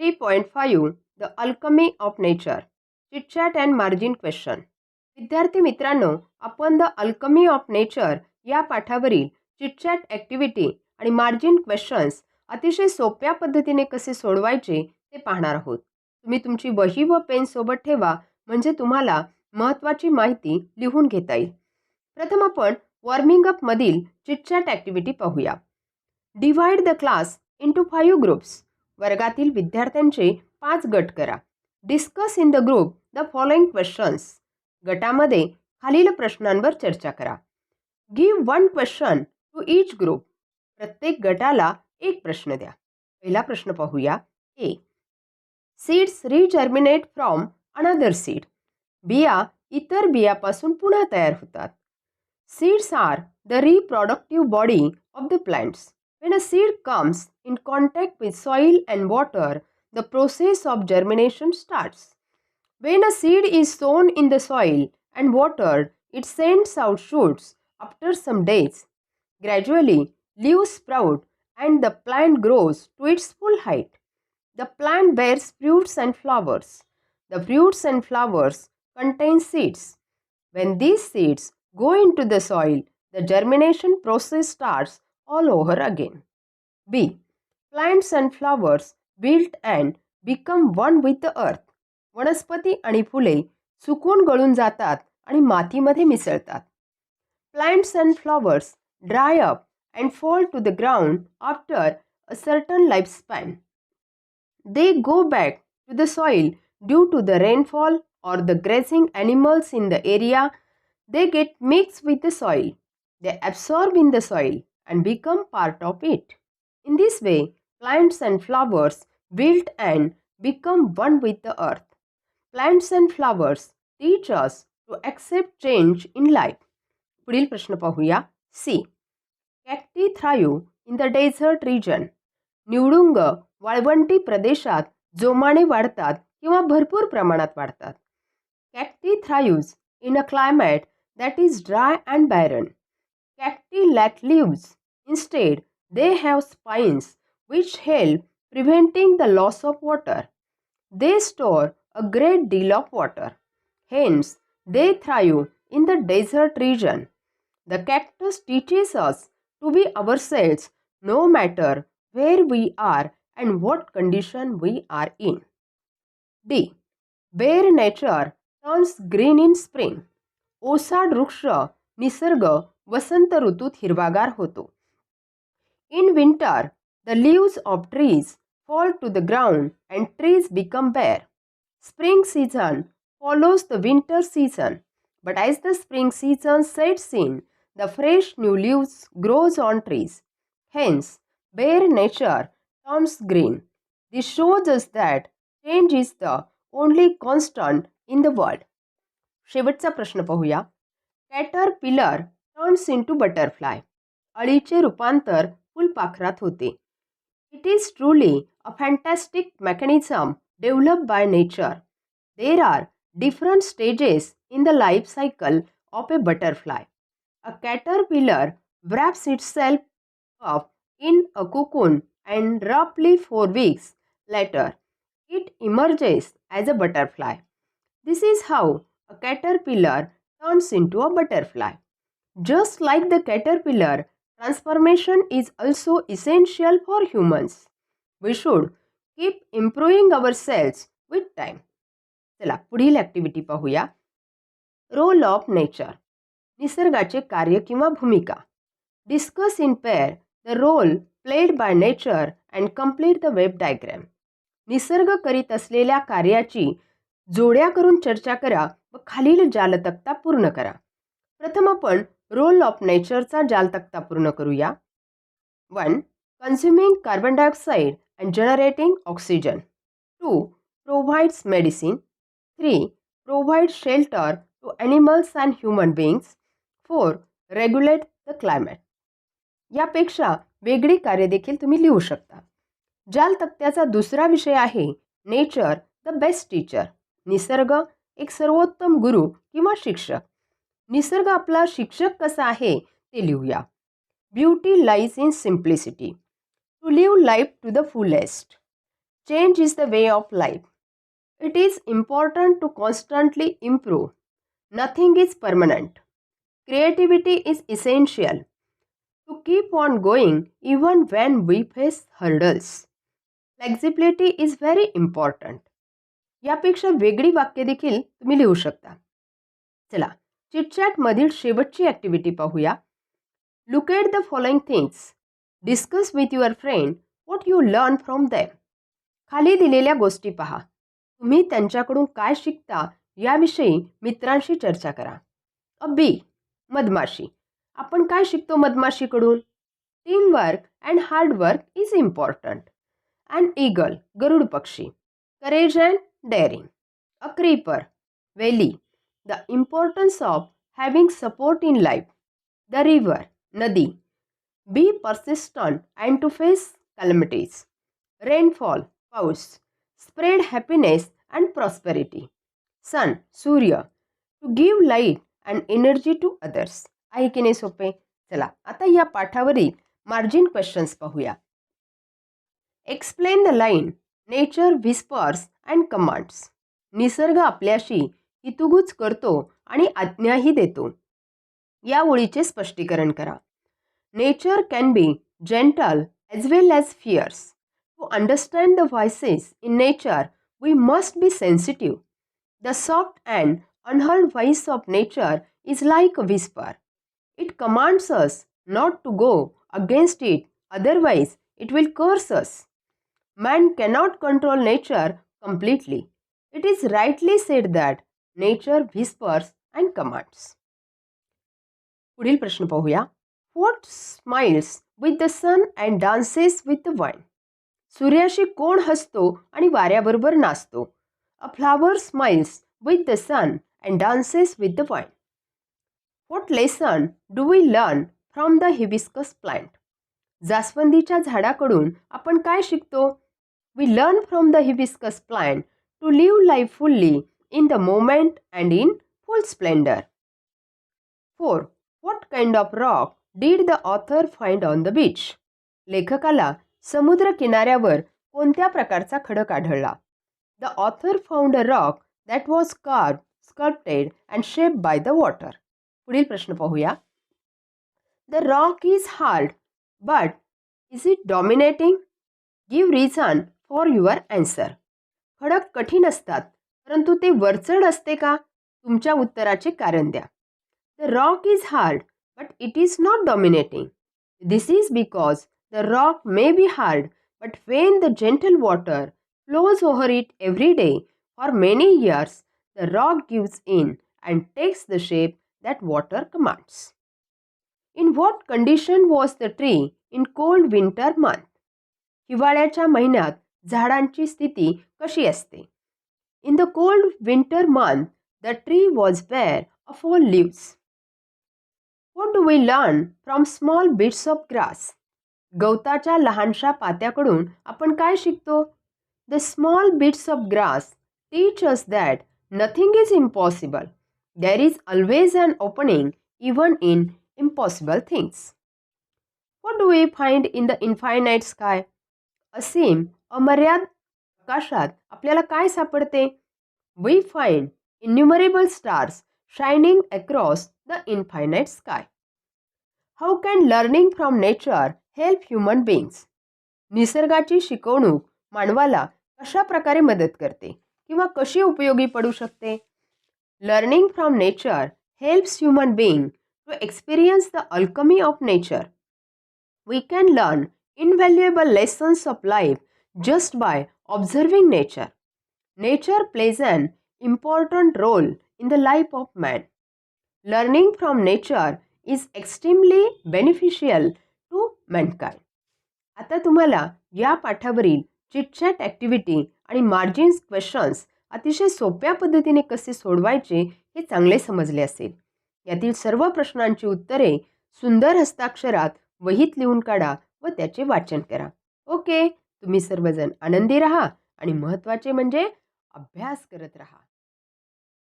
3.5 The Alchemy of Nature Chit Chat and Margin Question. विद्यार्थी मित्रांनो, आपण द अल्कमी ऑफ नेचर या पाठावरील chitchat activity आणि मार्जिन क्वेश्चन्स अतिशय सोप्या पद्धतीने कसे सोडवायचे ते पाहणार आहोत. तुम्ही तुमची वही व पेन सोबत ठेवा, म्हणजे तुम्हाला महत्त्वाची माहिती लिहून घेता येईल. प्रथम आपण वॉर्मिंग अप मधील चिटचॅट ॲक्टिव्हिटी पाहूया. Divide the class into 5 groups. वर्गातील विद्यार्थ्यांचे 5 गट करा. Discuss in the group the following questions. गटामध्ये खालील प्रश्नांवर चर्चा करा. Give 1 question to each group. प्रत्येक गटाला एक प्रश्न द्या. पहिला प्रश्न पाहूया. A. Seeds regerminate from another seed. बिया इतर बियापासून पुन्हा तयार होतात. Seeds are the reproductive body of the plants. When a seed comes in contact with soil and water, the process of germination starts. When a seed is sown in the soil and watered, it sends out shoots after some days. Gradually, leaves sprout and the plant grows to its full height. The plant bears fruits and flowers. The fruits and flowers contain seeds. When these seeds go into the soil, the germination process starts all over again. B. Plants and flowers wilt and become one with the earth. वनस्पती आणि फुले सुकून गळून जातात आणि मातीमध्ये मिसळतात. Plants and flowers dry up and fall to the ground after a certain lifespan. They go back to the soil due to the rainfall or the grazing animals in the area. They get mixed with the soil. They absorb in the soil and become part of it. In this way, plants and flowers wilt and become one with the earth. Plants and flowers teach us to accept change in life. पुढील प्रश्न पाहूया. C. Cacti thrive in the desert region. निवडुंग वाळवंटी प्रदेशात जोमाने वाढतात किंवा भरपूर प्रमाणात वाढतात. Cacti thrives in a climate that is dry and barren. Cacti lack leaves. Instead, they have spines which help preventing the loss of water. They store a great deal of water. Hence, they thrive in the desert region. The cactus teaches us to be ourselves no matter where we are and what condition we are in. D. Bare nature turns green in spring. ओसाड वृक्ष निसर्ग वसंत ऋतूत हिरवागार होतो. In winter, the leaves of trees fall to the ground and trees become bare. Spring season follows the winter season, but as the spring season sets in, the fresh new leaves grows on trees. Hence, bare nature turns green. This shows us that change is the only constant in the world. शेवटचा प्रश्न पाहूया. Caterpillar turns into butterfly. अळीचे रूपांतर फुलपाखरात होते. It is truly a fantastic mechanism developed by nature. There are different stages in the life cycle of a butterfly. A caterpillar wraps itself up in a cocoon and roughly 4 weeks later, it emerges as a butterfly. This is how a caterpillar turns into a butterfly. Just like the caterpillar, transformation is also essential for humans. We should keep improving ourselves with time. चला पुढील activity पाहूया. Role of nature. निसर्गाचे कार्य किंवा भूमिका. Discuss in pair the role played by nature and complete the web diagram. निसर्ग करीत असलेल्या कार्याची जोड्या करून चर्चा करा व खालील जालतक्ता पूर्ण करा. प्रथम आपण रोल ऑफ नेचरचा जालतक्ता पूर्ण करूया. 1. Consuming carbon dioxide and generating oxygen. 2. Provides medicine. 3. Provides shelter to animals and human beings. 4. Regulate the climate. यापेक्षा वेगळी कार्य देखील तुम्ही लिहू शकता. जालतक्त्याचा दुसरा विषय आहे नेचर द बेस्ट टीचर. निसर्ग एक सर्वोत्तम गुरु किंवा शिक्षक. निसर्ग आपला शिक्षक कसा आहे ते लिहूया. Beauty lies in simplicity. To live life to the fullest. Change is the way of life. It is important to constantly improve. Nothing is permanent. Creativity is essential to keep on going even when we face hurdles. Flexibility is very important. यापेक्षा वेगळी वाक्य देखील तुम्ही लिहू शकता. चला, chitchat मधील शेवटची ॲक्टिव्हिटी पाहूया. Look at the following things. Discuss with your friend what you learn from them. खाली दिलेल्या गोष्टी पहा. तुम्ही त्यांच्याकडून काय शिकता याविषयी मित्रांशी चर्चा करा. बी. मधमाशी. आपण काय शिकतो मधमाशीकडून? Teamwork and hard work is important. And eagle. गरुड पक्षी. Courage and daring. A creeper. वेली. The importance of having support in life. The river. नदी. Be persistent and to face calamities. Rainfall. पाऊस. Spread happiness and prosperity. Sun. सूर्य. To give light and energy to others. आहे की नाही सोपे? चला, आता या पाठावरील मार्जिन क्वेश्चन्स पाहूया. Explain the line. Nature whispers and commands. निसर्ग आपल्याशी हितुगुज करतो आणि आज्ञाही देतो. या ओळीचे स्पष्टीकरण करा. Nature can be gentle as well as fierce. To understand the voices in nature we must be sensitive. The soft and unheard voice of nature is like a whisper. It commands us not to go against it, otherwise it will curse us. Man cannot control nature completely. It is rightly said that nature whispers and commands. पुढील प्रश्न पाहूया. What smiles with the sun and dances with the wind? सूर्याशी कोण हसतो आणि वाऱ्याबरोबर नाचतो? A flower smiles with the sun and dances with the wind. What lesson do we learn from the hibiscus plant? जास्वंदीच्या झाडाकडून आपण काय शिकतो? We learn from the hibiscus plant to live life fully in the moment and in full splendor. 4. What kind of rock did the author find on the beach? लेखकाला समुद्र किनाऱ्यावर कोणत्या प्रकारचा खडक आढळला? The author found a rock that was carved, sculpted and shaped by the water. पुढील प्रश्न पाहूया. The rock is hard, but is it dominating? Give reason for your answer. खडक कठीण असतात, परंतु ते वरचढ असते का? तुमच्या उत्तराचे कारण द्या. The rock is hard, but it is not dominating. This is because the rock may be hard, but when the gentle water flows over it every day for many years, the rock gives in and takes the shape that water commands. In what condition was the tree in cold winter month? हिवाळ्याच्या महिन्यात झाडांची स्थिती कशी असते? In the cold winter month, the tree was bare of all leaves. What do we learn from small bits of grass? गवताच्या लहानशा पात्याकडून आपण काय शिकतो? The small bits of grass teach us that nothing is impossible. There is always an opening even in impossible things. What do we find in the infinite sky? असीम अमर्याद आकाशात आपल्याला काय सापडते? We find innumerable stars shining across the infinite sky. How can learning from nature help human beings? निसर्गाची शिकवणूक मानवाला कशा प्रकारे मदत करते किंवा कशी उपयोगी पडू शकते? Learning from nature helps human being to experience the alchemy of nature. We can learn invaluable lessons of life just by observing nature. Nature plays an important role in the life of man. Learning from nature is extremely beneficial to mankind. आता तुम्हाला या पाठावरील chitchat activity आणि margins questions अतिशय सोप्या पद्धतीने कसे सोडवायचे हे चांगले समजले असेल. यातील सर्व प्रश्नांची उत्तरे सुंदर हस्ताक्षरात वहीत लिहून काढा व त्याचे वाचन करा. ओके, तुम्ही सर्वजण आनंदी राहा आणि महत्त्वाचे म्हणजे अभ्यास करत राहा.